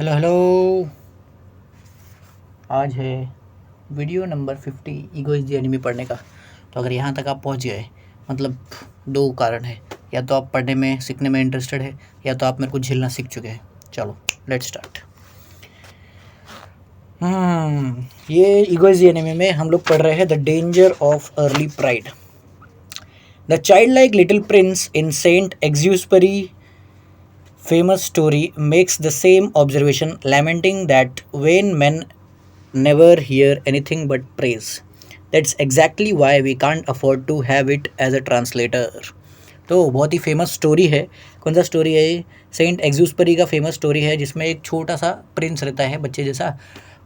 Hello hello. आज है video number 50 ego Is the enemy पढ़ने का। तो अगर यहाँ तक आप पहुँच गए मतलब दो कारण है, या तो आप पढ़ने में सीखने में इंटरेस्टेड है, या तो आप मेरे को झेलना सीख चुके हैं। चलो लेट्स स्टार्ट। ये ईगो इज द एनिमी में हम लोग पढ़ रहे हैं the danger of early pride. The child like little prince in Saint Exupery famous story makes the same observation, lamenting that vain men never hear anything but praise. That's exactly why we can't afford to have it as a translator. तो बहुत ही famous story है। कौन सा story है ये? Saint एग्ज्यूस्परी का famous story है, जिसमें एक छोटा सा प्रिंस रहता है, बच्चे जैसा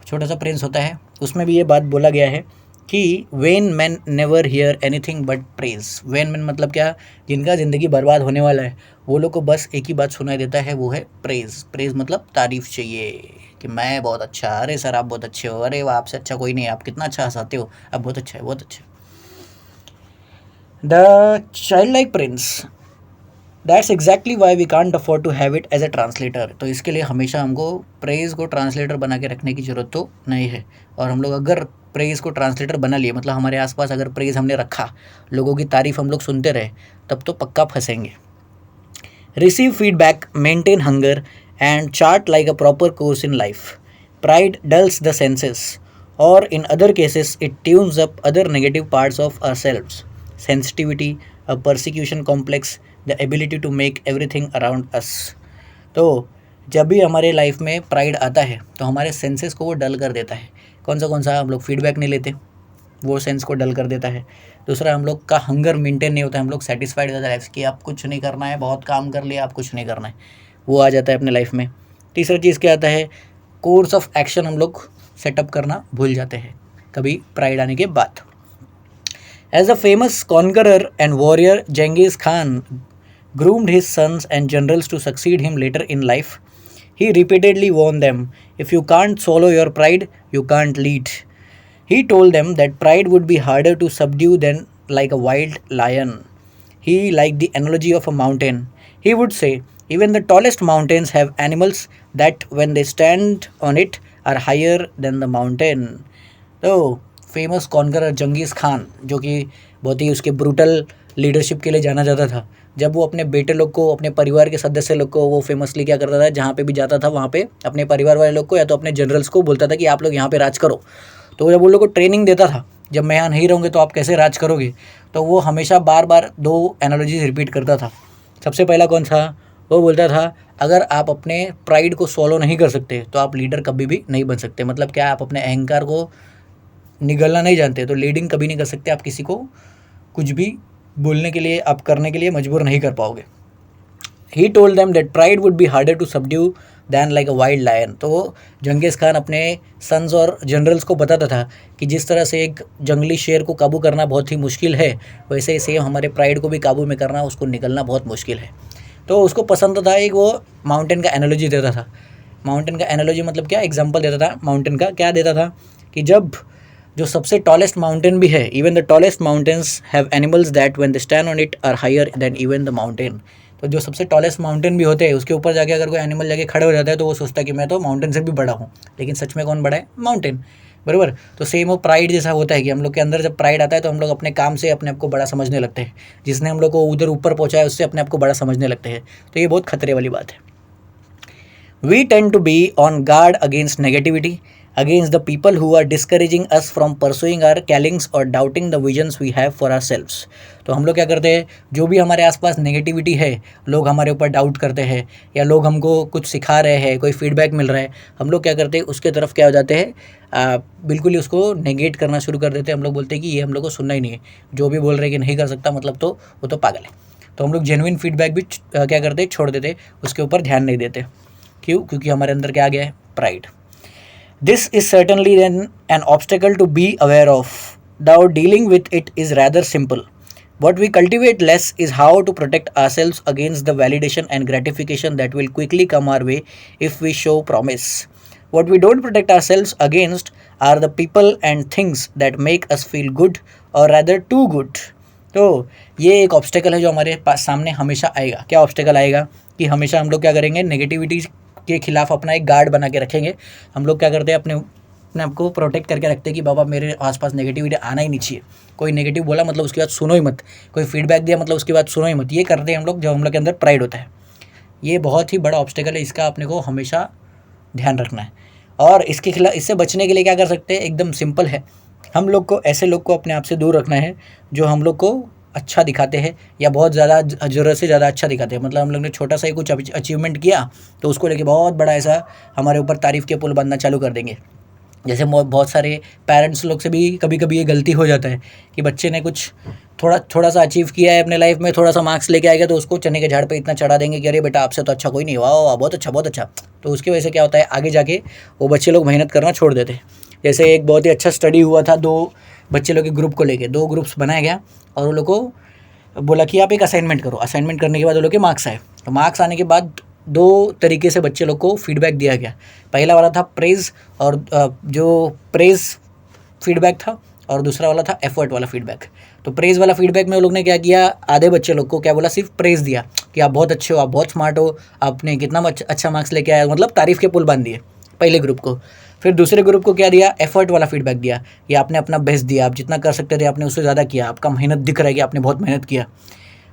छोटा सा प्रिंस होता है। उसमें भी ये बात बोला गया है कि when man never hear anything but praise. When man मतलब क्या? जिनका ज़िंदगी बर्बाद होने वाला है वो लोग को बस एक ही बात सुनाई देता है, वो है प्रेज। प्रेज मतलब तारीफ़ चाहिए कि मैं बहुत अच्छा, अरे सर आप बहुत अच्छे हो, अरे वाह आपसे अच्छा कोई नहीं, आप कितना अच्छा हंसाते हो, आप बहुत अच्छा है, बहुत अच्छा। The child like prince, that's exactly why we can't afford to have it as a translator. तो इसके लिए हमेशा हमको प्रेज को ट्रांसलेटर बना के रखने की ज़रूरत तो नहीं है। और हम लोग अगर प्रेज को ट्रांसलेटर बना लिए, मतलब हमारे आसपास अगर प्रेज हमने रखा, लोगों की तारीफ़ हम लोग सुनते रहे, तब तो पक्का फंसेंगे। Receive feedback, maintain hunger and chart like a proper course in life. Pride dulls the senses, और in other cases it tunes up other negative parts of ourselves. Sensitivity, a persecution complex, the ability to make everything around us. तो जब भी हमारे life में pride आता है तो हमारे सेंसेस को वो डल कर देता है। कौन सा? हम लोग फीडबैक नहीं लेते, वो सेंस को डल कर देता है। दूसरा, हम लोग का हंगर मेंटेन नहीं होता है, हम लोग सेटिस्फाइड रहते हैं लाइफ कि आप कुछ नहीं करना है, बहुत काम कर लिया, आप कुछ नहीं करना है, वो आ जाता है अपने लाइफ में। तीसरा चीज़ क्या आता है? कोर्स ऑफ एक्शन हम लोग सेटअप करना भूल जाते हैं कभी प्राइड आने के बाद। As a famous conqueror and warrior, Genghis Khan groomed his sons and generals to succeed him later in life. He repeatedly warned them, if you can't swallow your pride, you can't lead. He told them that pride would be harder to subdue than like a wild lion. He liked the analogy of a mountain. He would say, even the tallest mountains have animals that, when they stand on it, are higher than the mountain. तो famous conqueror जंगीज़ Khan, जो कि बहुत ही उसके brutal leadership के लिए जाना जाता था, जब वो अपने बेटे लोग को, अपने परिवार के सदस्य लोग को, वो फेमसली क्या करता था, जहाँ पे भी जाता था वहाँ पे अपने परिवार वाले लोग को या तो अपने जनरल्स को बोलता था कि आप लोग यहाँ पे राज करो। तो जब वो लोग को ट्रेनिंग देता था, जब मैं यहाँ नहीं रहूँगी तो आप कैसे राज करोगे, तो वो हमेशा बार बार दो एनालॉजीज रिपीट करता था। सबसे पहला कौन था? वो बोलता था, अगर आप अपने प्राइड को सॉलो नहीं कर सकते तो आप लीडर कभी भी नहीं बन सकते। मतलब क्या? आप अपने अहंकार को निगलना नहीं जानते तो लीडिंग कभी नहीं कर सकते, आप किसी को कुछ भी बोलने के लिए, आप करने के लिए मजबूर नहीं कर पाओगे। He told them that pride would be harder to subdue than like a wild lion. तो जंगीज़ खान अपने सन्स और जनरल्स को बताता था कि जिस तरह से एक जंगली शेर को काबू करना बहुत ही मुश्किल है, वैसे ही सेम हमारे प्राइड को भी काबू में करना, उसको निकलना बहुत मुश्किल है। तो उसको पसंद था, एक वो माउंटेन का एनालॉजी देता था। माउंटेन का एनालॉजी मतलब क्या? एग्जाम्पल देता था माउंटेन का। क्या देता था कि जब जो सबसे टॉलेस्ट माउंटेन भी है, even the tallest mountains have animals that when they stand on it are higher than even the mountain. तो जो सबसे टॉलेस्ट माउंटेन भी होते हैं, उसके ऊपर जाके अगर कोई एनिमल जाके खड़े हो जाता है तो वो सोचता है कि मैं तो माउंटेन से भी बड़ा हूँ, लेकिन सच में कौन बड़ा है? माउंटेन। बराबर। तो सेम वो प्राइड जैसा होता है कि हम लोग के अंदर जब प्राइड आता है तो हम लोग अपने काम से अपने आप को बड़ा समझने लगते हैं। जिसने हम लोग को उधर ऊपर पहुँचा है उससे अपने आप को बड़ा समझने लगते हैं। तो ये बहुत खतरे वाली बात है। We tend to be on guard against negativity, against the people who are discouraging us from pursuing our callings or doubting the visions we have for ourselves. तो हम लोग क्या करते हैं? जो भी हमारे आसपास नेगेटिविटी है, लोग हमारे ऊपर डाउट करते हैं या लोग हमको कुछ सिखा रहे हैं, कोई फीडबैक मिल रहा है, हम लोग क्या करते हैं? उसके तरफ क्या हो जाते हैं? बिल्कुल ही उसको नेगेट करना शुरू कर देते हैं। हम लोग बोलते हैं कि ये हम लोग को सुनना ही नहीं है, जो भी बोल रहे हैं कि नहीं कर सकता मतलब तो वो तो पागल है। तो हम लोग जेन्युइन फीडबैक भी क्या करते हैं? छोड़ देते, उसके ऊपर ध्यान नहीं देते। क्यों? क्योंकि हमारे अंदर क्या आ गया है? Pride. This is certainly an obstacle to be aware of, though dealing with it is rather simple. What we cultivate less is how to protect ourselves against the validation and gratification that will quickly come our way if we show promise. What we don't protect ourselves against are the people and things that make us feel good or rather too good. तो ये एक obstacle है जो हमारे पास सामने हमेशा आएगा। क्या ऑब्स्टेकल आएगा? कि हमेशा हम लोग क्या करेंगे? नेगेटिविटी के खिलाफ अपना एक गार्ड बना के रखेंगे। हम लोग क्या करते हैं, अपने आप को प्रोटेक्ट करके रखते हैं कि बाबा मेरे आसपास नेगेटिविटी आना ही नहीं चाहिए। कोई नेगेटिव बोला मतलब उसकी बात सुनो ही मत, कोई फीडबैक दिया मतलब उसकी बात सुनो ही मत। ये करते हैं हम लोग जब हम लोग के अंदर प्राइड होता है। ये बहुत ही बड़ा ऑब्स्टेकल है, इसका अपने को हमेशा ध्यान रखना है। और इसके खिलाफ, इससे बचने के लिए क्या कर सकते हैं, एकदम सिंपल है। हम लोग को ऐसे लोग को अपने आप से दूर रखना है जो हम लोग को अच्छा दिखाते हैं या बहुत ज़्यादा ज़रूरत से ज़्यादा अच्छा दिखाते हैं। मतलब हम लोग ने छोटा सा ही कुछ अचीवमेंट किया तो उसको लेके बहुत बड़ा ऐसा हमारे ऊपर तारीफ़ के पुल बनना चालू कर देंगे। जैसे बहुत सारे पेरेंट्स लोग से भी कभी कभी ये गलती हो जाता है कि बच्चे ने कुछ थोड़ा सा अचीव किया है अपने लाइफ में, थोड़ा सा मार्क्स लेके आएगा तो उसको चने के झाड़ पे इतना चढ़ा देंगे कि अरे बेटा आपसे तो अच्छा कोई नहीं, वाह वाह बहुत अच्छा बहुत अच्छा। तो उसकी वजह से क्या होता है, आगे जाके वो बच्चे लोग मेहनत करना छोड़ देते हैं। जैसे एक बहुत ही अच्छा स्टडी हुआ था, 2 बच्चे लोग के ग्रुप को लेके, 2 ग्रुप्स बनाया गया और वो लोग को बोला कि आप एक असाइनमेंट करो। असाइनमेंट करने के बाद वो लोग के मार्क्स आए। तो मार्क्स आने के बाद 2 तरीके से बच्चे लोग को फीडबैक दिया गया। पहला वाला था प्रेज़, और जो प्रेज़ फीडबैक था, और दूसरा वाला था एफर्ट वाला फीडबैक। तो प्रेज़ वाला फीडबैक में वो लोग ने क्या किया, आधे बच्चे लोग को क्या बोला, सिर्फ प्रेज़ दिया कि आप बहुत अच्छे हो, आप बहुत स्मार्ट हो, आपने कितना अच्छा मार्क्स लेके आया, मतलब तारीफ़ के पुल बांध दिए पहले ग्रुप को। फिर दूसरे ग्रुप को क्या दिया, एफर्ट वाला फीडबैक दिया कि आपने अपना बेस्ट दिया, आप जितना कर सकते थे आपने उससे ज़्यादा किया, आपका मेहनत दिख रहा है कि आपने बहुत मेहनत किया।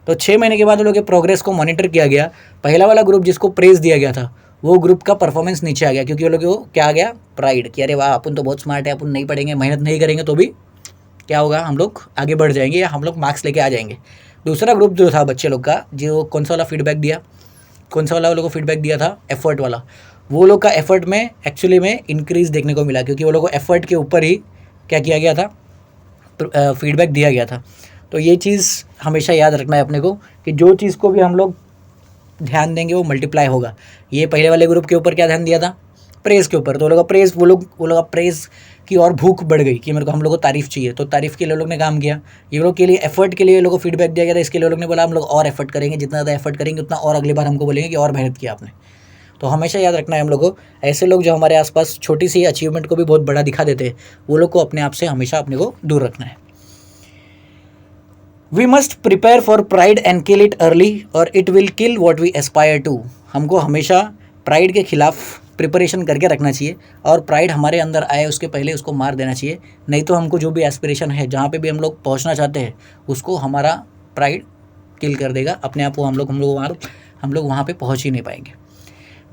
तो 6 महीने के बाद वो लोग के प्रोग्रेस को मॉनिटर किया गया। पहला वाला ग्रुप जिसको प्रेज़ दिया गया था वो ग्रुप का परफॉर्मेंस नीचे आ गया, क्योंकि वो लोग को क्या आ गया, प्राइड, कि अरे वाह अपन तो बहुत स्मार्ट है, अपन नहीं पढ़ेंगे, मेहनत नहीं करेंगे तो भी क्या होगा, हम लोग आगे बढ़ जाएंगे या हम लोग मार्क्स लेके आ जाएंगे। दूसरा ग्रुप जो था बच्चे लोग का, जो कौन सा वाला फीडबैक दिया, कौन सा वाला वो लोग को फीडबैक दिया था, एफर्ट वाला, वो लोग का एफर्ट में एक्चुअली में इंक्रीज़ देखने को मिला, क्योंकि वो लोग को एफर्ट के ऊपर ही क्या किया गया था, फीडबैक दिया गया था। तो ये चीज़ हमेशा याद रखना है अपने को कि जो चीज़ को भी हम लोग ध्यान देंगे वो मल्टीप्लाई होगा। ये पहले वाले ग्रुप के ऊपर क्या ध्यान दिया था, प्रेज़ के ऊपर। तो वो लोग का प्रेज़, वो लोग का प्रेज़ की और भूख बढ़ गई कि मेरे को हम लोग को तारीफ़ चाहिए, तो तारीफ़ के लिए लोग ने काम किया। ये लोग के लिए एफर्ट के लिए लोगों को फीडबैक दिया गया था, इसके लिए लोग ने बोला हम लोग और एफर्ट करेंगे, जितना ज़्यादा एफर्ट करेंगे उतना और अगली बार हमको बोलेंगे कि और मेहनत किया आपने। तो हमेशा याद रखना है हम लोग को, ऐसे लोग जो हमारे आसपास छोटी सी अचीवमेंट को भी बहुत बड़ा दिखा देते हैं, वो लोग को अपने आप से हमेशा अपने को दूर रखना है। We must prepare for pride and kill it early और it will kill what we aspire to. हमको हमेशा प्राइड के खिलाफ प्रिपरेशन करके रखना चाहिए, और प्राइड हमारे अंदर आए उसके पहले उसको मार देना चाहिए। नहीं तो हमको जो भी एस्पिरेशन है, जहाँ पे भी हम लोग पहुँचना चाहते हैं, उसको हमारा प्राइड किल कर देगा अपने आप को। हम लोग वहाँ पे पहुँच ही नहीं पाएंगे।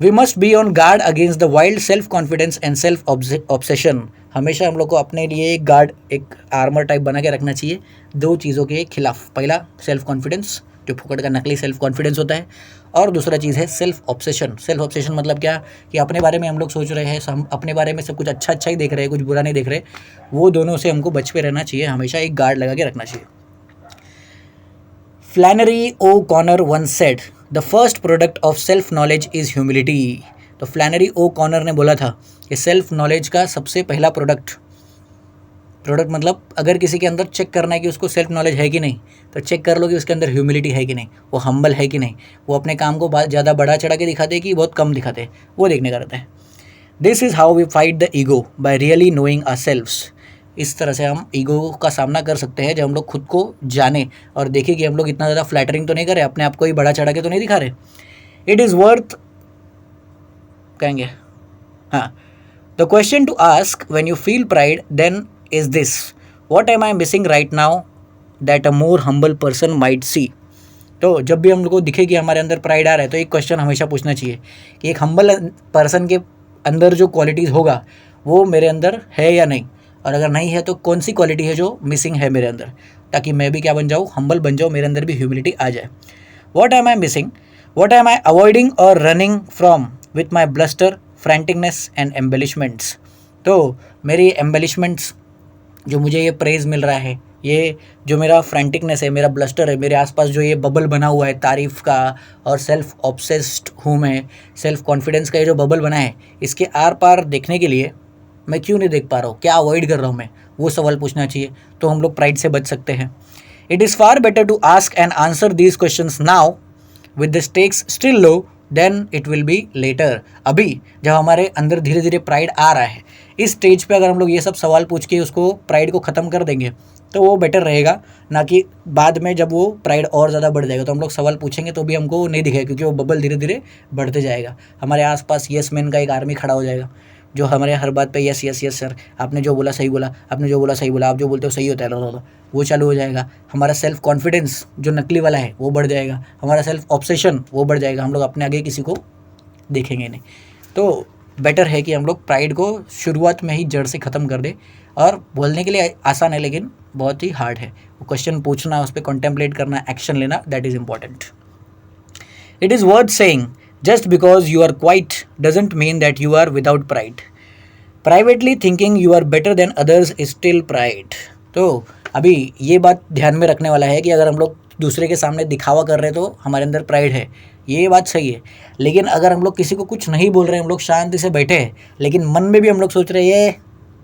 We must be on guard against the wild self confidence and self obsession. हमेशा हम लोग को अपने लिए एक गार्ड, एक आर्मर टाइप बना के रखना चाहिए 2 चीज़ों के खिलाफ। पहला सेल्फ कॉन्फिडेंस, जो फुकट का नकली सेल्फ कॉन्फिडेंस होता है, और दूसरा चीज़ है सेल्फ ऑब्सेशन। सेल्फ ऑब्सेशन मतलब क्या, कि अपने बारे में हम लोग सोच रहे हैं, हम अपने बारे में सब कुछ अच्छा ही देख रहे हैं, कुछ बुरा नहीं देख रहे। वो दोनों से हमको बच पे रहना चाहिए, हमेशा एक गार्ड लगा के रखना चाहिए। Flannery O'Connor once said, the first product of self knowledge is humility. तो फ्लैनरी ओ कॉनर ने बोला था कि सेल्फ नॉलेज का सबसे पहला प्रोडक्ट मतलब अगर किसी के अंदर चेक करना है कि उसको सेल्फ नॉलेज है कि नहीं, तो चेक कर लो कि उसके अंदर ह्यूमिलिटी है कि नहीं, वो हम्बल है कि नहीं, वो अपने काम को ज़्यादा बढ़ा चढ़ा के दिखाते हैं कि बहुत कम दिखाते हैं, वो देखने का रहता है। This is how we fight the ego by really knowing ourselves. इस तरह से हम ईगो का सामना कर सकते हैं जब हम लोग खुद को जाने और देखें कि हम लोग इतना ज़्यादा फ्लैटरिंग तो नहीं कर रहे, अपने आप को ही बढ़ा चढ़ा के तो नहीं दिखा रहे। इट इज़ वर्थ, कहेंगे हाँ, the question to ask when you feel pride then is this, what am I missing right now that a more humble person might see. तो जब भी हम लोग को दिखे कि हमारे अंदर प्राइड आ रहा है, तो एक क्वेश्चन हमेशा पूछना चाहिए कि एक हम्बल पर्सन के अंदर जो क्वालिटीज़ होगा वो मेरे अंदर है या नहीं, और अगर नहीं है तो कौन सी क्वालिटी है जो मिसिंग है मेरे अंदर, ताकि मैं भी क्या बन जाऊँ, हम्बल बन जाऊँ, मेरे अंदर भी ह्यूमिलिटी आ जाए। What am I missing, what am I avoiding और running from with my bluster, franticness and embellishments. तो मेरी एम्बेलिशमेंट्स, जो मुझे ये प्रेज़ मिल रहा है, ये जो मेरा फ्रैंटिकनेस है, मेरा ब्लस्टर है, मेरे आसपास जो ये बबल बना हुआ है तारीफ़ का, और सेल्फ ऑब्सेस्ड हूँ मैं, सेल्फ कॉन्फिडेंस का ये जो बबल बना है, इसके आर पार देखने के लिए मैं क्यों नहीं देख पा रहा हूँ, क्या अवॉइड कर रहा हूँ मैं, वो सवाल पूछना चाहिए। तो हम लोग प्राइड से बच सकते हैं। It is far better to ask and answer these questions now with the stakes still low than it will be later. अभी जब हमारे अंदर धीरे धीरे प्राइड आ रहा है, इस स्टेज पे अगर हम लोग ये सब सवाल पूछ के उसको प्राइड को ख़त्म कर देंगे तो वो बेटर रहेगा, ना कि बाद में जब वो प्राइड और ज़्यादा बढ़ जाएगा तो हम लोग सवाल पूछेंगे तो भी हमको नहीं दिखेगा, क्योंकि वो बबल धीरे धीरे बढ़ते जाएगा। हमारे आसपास यस मैन का एक आर्मी खड़ा हो जाएगा जो हमारे हर बात पे यस यस यस सर, आपने जो बोला सही बोला, आपने जो बोला सही बोला, आप जो बोलते हो सही होता है, लो वो चालू हो जाएगा। हमारा सेल्फ कॉन्फिडेंस जो नकली वाला है वो बढ़ जाएगा, हमारा सेल्फ ऑब्सेशन वो बढ़ जाएगा, हम लोग अपने आगे किसी को देखेंगे नहीं। तो बेटर है कि हम लोग प्राइड को शुरुआत में ही जड़ से ख़त्म कर दे। और बोलने के लिए आसान है लेकिन बहुत ही हार्ड है। वो क्वेश्चन पूछना, उस पर कॉन्टेम्पलेट करना, एक्शन लेना, that is important. It is worth saying just because you are quiet doesn't mean that you are without pride. Privately thinking you are better than others is still pride. तो अभी ये बात ध्यान में रखने वाला है कि अगर हम लोग दूसरे के सामने दिखावा कर रहे हैं तो हमारे अंदर प्राइड है, ये बात सही है। लेकिन अगर हम लोग किसी को कुछ नहीं बोल रहे हैं, हम लोग शांति से बैठे हैं, लेकिन मन में भी हम लोग सोच रहे हैं ये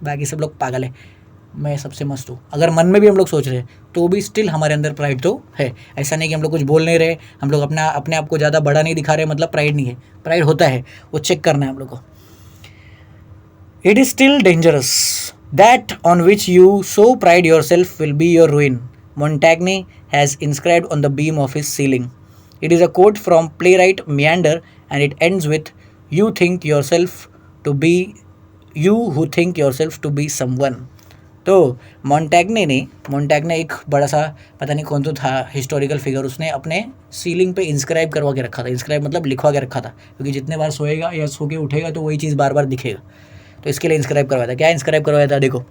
बाकी सब लोग पागल है, मैं सबसे मस्त हूँ, अगर मन में भी हम लोग सोच रहे हैं तो भी स्टिल हमारे अंदर प्राइड तो है। ऐसा नहीं कि हम लोग कुछ बोल नहीं रहे, हम लोग अपने आप को ज़्यादा बड़ा नहीं दिखा रहे, मतलब प्राइड नहीं है। प्राइड होता है, वो चेक करना है हम लोग को। It is still dangerous, that on which you so pride yourself will be your ruin, Montaigne has inscribed on the beam of his ceiling. It is a quote from playwright Meander and it ends with you who think yourself to be someone. तो मोन्टैग्ने एक बड़ा सा, पता नहीं कौन तो था historical figure, उसने अपने सीलिंग पे इंस्क्राइब करवा के रखा था। इंस्क्राइब मतलब लिखवा के रखा था, क्योंकि जितने बार सोएगा या सो के उठेगा तो वही चीज़ बार बार दिखेगा, तो इसके लिए इंस्क्राइब करवाया था। क्या इंस्क्राइब करवाया था? देखो,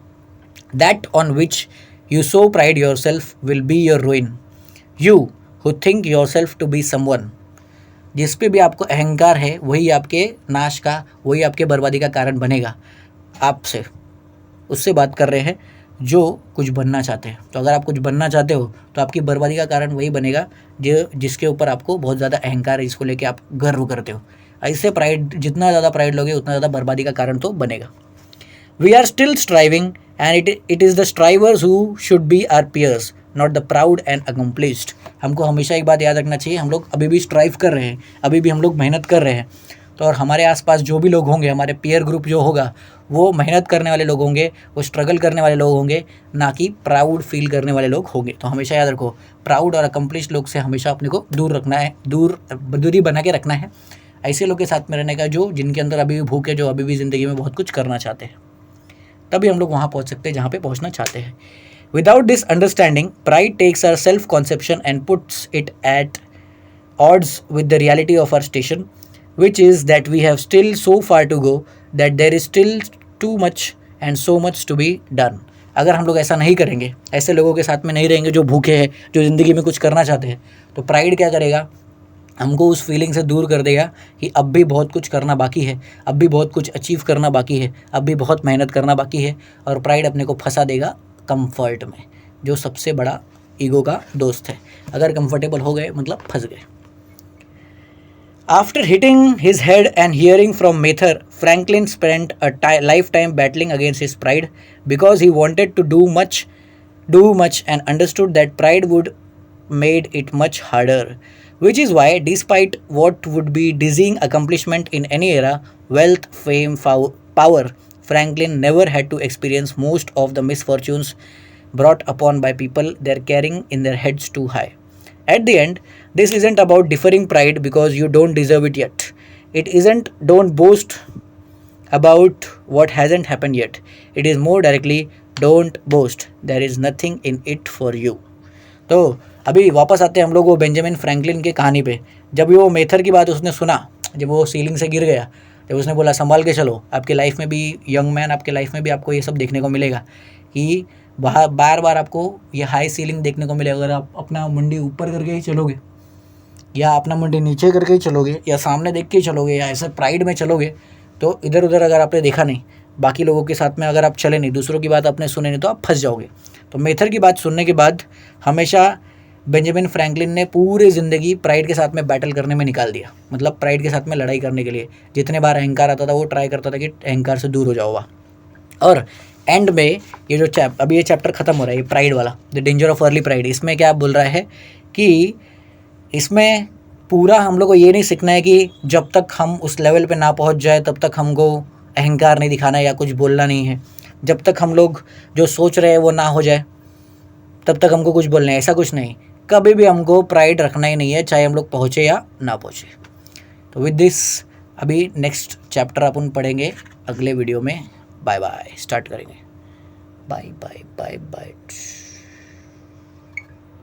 that on which you so pride yourself will be your ruin, you who think yourself to be someone. जिस पे भी आपको अहंकार है वही आपके नाश का, वही आपके बर्बादी का कारण बनेगा। आपसे उससे बात कर रहे हैं जो कुछ बनना चाहते हैं। तो अगर आप कुछ बनना चाहते हो तो आपकी बर्बादी का कारण वही बनेगा जिसके ऊपर आपको बहुत ज़्यादा अहंकार है, जिसको लेके आप गर्व करते हो। ऐसे प्राइड, जितना ज़्यादा प्राइड लोगे उतना ज़्यादा बर्बादी का कारण तो बनेगा। We are still striving and it is the strivers who should be our peers, not the proud and accomplished. हमको हमेशा एक बात याद रखना चाहिए, हम लोग अभी भी स्ट्राइव कर रहे हैं, अभी भी हम लोग मेहनत कर रहे हैं। तो और हमारे आसपास जो भी लोग होंगे, हमारे पीयर ग्रुप जो होगा, वो मेहनत करने वाले लोग होंगे, वो स्ट्रगल करने वाले लोग होंगे, ना कि प्राउड फील करने वाले लोग होंगे। तो हमेशा याद रखो, प्राउड और अकम्प्लिश्ड लोग से हमेशा अपने को दूर रखना है, दूरी बना के रखना है। ऐसे लोग के साथ में रहने का जिनके अंदर अभी भी भूख है, जो अभी भी ज़िंदगी में बहुत कुछ करना चाहते हैं, तभी हम लोग वहाँ पहुँच सकते हैं जहाँ पे पहुँचना चाहते हैं। Without this understanding, pride takes our self conception and puts it at odds with the reality of our station, which is that we have still so far to go, that there is still too much and so much to be done. अगर हम लोग ऐसा नहीं करेंगे, ऐसे लोगों के साथ में नहीं रहेंगे जो भूखे हैं, जो ज़िंदगी में कुछ करना चाहते हैं, तो प्राइड क्या करेगा? हमको उस फीलिंग से दूर कर देगा कि अब भी बहुत कुछ करना बाकी है, अब भी बहुत कुछ अचीव करना बाकी है, अब भी बहुत मेहनत करना बाकी है। और प्राइड अपने को फंसा देगा कंफर्ट में, जो सबसे बड़ा ईगो का दोस्त है। अगर कंफर्टेबल हो गए मतलब फंस गए। After hitting his head and hearing from Mather, Franklin spent a lifetime battling against his pride because he wanted to do much and understood that pride would made it much harder. Which is why, despite what would be dizzying accomplishment in any era, wealth, fame, power, Franklin never had to experience most of the misfortunes brought upon by people they're carrying in their heads too high. At the end, this isn't about deferring pride because you don't deserve it yet. It isn't don't boast about what hasn't happened yet. It is more directly don't boast. There is nothing in it for you. तो अभी वापस आते हैं हम लोग वो Benjamin Franklin की कहानी पे। जब वो मेथर की बात उसने सुना, जब वो सीलिंग से गिर गया, जब उसने बोला संभाल के चलो, आपके लाइफ में भी यंग मैन, आपके लाइफ में भी आपको ये सब देखने को मिलेगा कि बार बार आपको ये हाई सीलिंग देखने को मिलेगा। अगर आप अपना मुंडी ऊपर करके ही चलोगे, या अपना मुंडी नीचे करके ही चलोगे, या सामने देख के ही चलोगे, या ऐसे प्राइड में चलोगे, तो इधर उधर अगर आपने देखा नहीं, बाकी लोगों के साथ में अगर आप चले नहीं, दूसरों की बात आपने सुने नहीं, तो आप फंस जाओगे। तो मेथर की बात सुनने के बाद हमेशा बेंजामिन फ्रैंकलिन ने पूरी ज़िंदगी प्राइड के साथ में बैटल करने में निकाल दिया, मतलब प्राइड के साथ में लड़ाई करने के लिए। जितने बार अहंकार आता था वो ट्राई करता था कि अहंकार से दूर हो जाओ। और एंड में ये जो अभी ये चैप्टर ख़त्म हो रहा है, ये प्राइड वाला, the danger of early pride, इसमें क्या बोल रहा है कि इसमें पूरा हम लोग को ये नहीं सीखना है कि जब तक हम उस लेवल पे ना पहुंच जाए तब तक हमको अहंकार नहीं दिखाना है या कुछ बोलना नहीं है। जब तक हम लोग जो सोच रहे हैं वो ना हो जाए तब तक हमको कुछ बोलना है, ऐसा कुछ नहीं। कभी भी हमको प्राइड रखना ही नहीं है, चाहे हम लोग पहुँचे या ना पहुँचे। तो विद दिस अभी नेक्स्ट चैप्टर अपन पढ़ेंगे अगले वीडियो में। बाय बाय, स्टार्ट करेंगे। Bye bye bye bye.